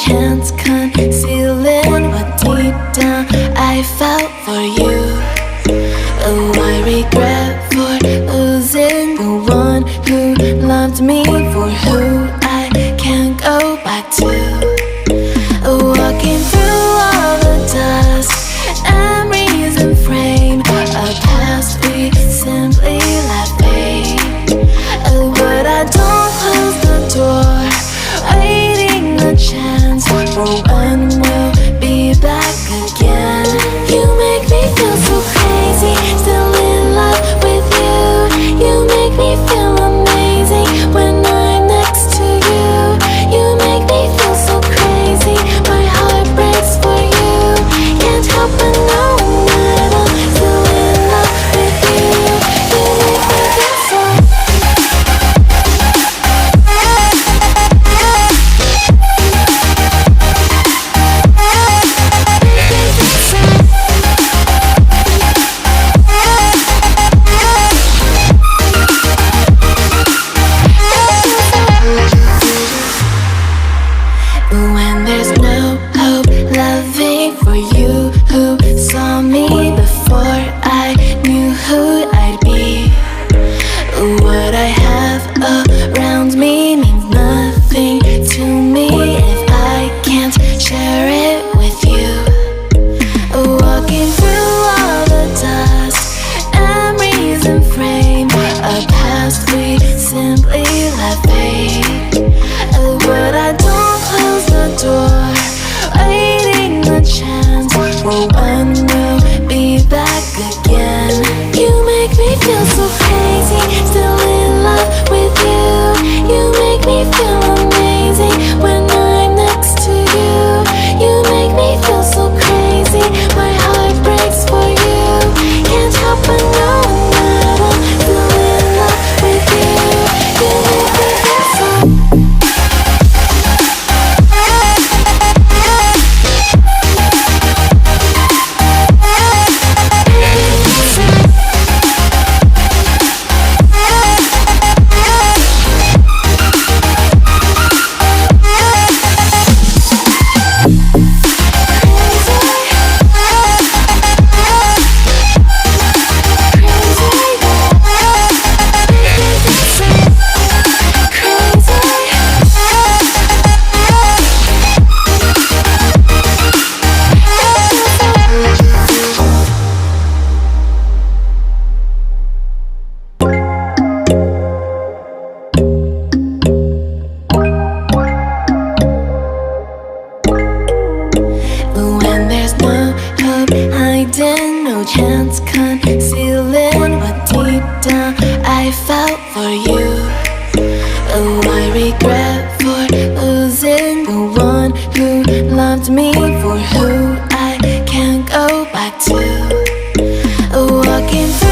chance concealing what deep down I felt for you. Oh, I regret for losing the one who loved me, for who I can't go back to. Walking through all the dust, memories and frame, a past we simply let fade. But I don't close the door, waiting a chance for when we'll be back again. You make me feel so crazy, still in love with you. You make me feel amazing when I'm next to you. You make me feel so crazy, my heart breaks for you. Can't help but know that I'm still in love with you. You make me feel so. When there's no hope, loving for you who saw me before I knew who I'd be. What I have around me means nothing to me if I can't share it with you. Walking through all the dust, memories and frame, a past we simply let fade. But I don't close the door, waiting a chance for when we'll be back again. You make me feel so crazy, still in love with you. You make me feel amazing when I'm next to you. You make me feel so crazy, my heart breaks for you. Can't help but know that I'm still in love with you. You make me feel so. Hiding, no chance concealing what deep down I felt for you. Oh, I regret for losing the one who loved me, for who I can't go back to. Walking through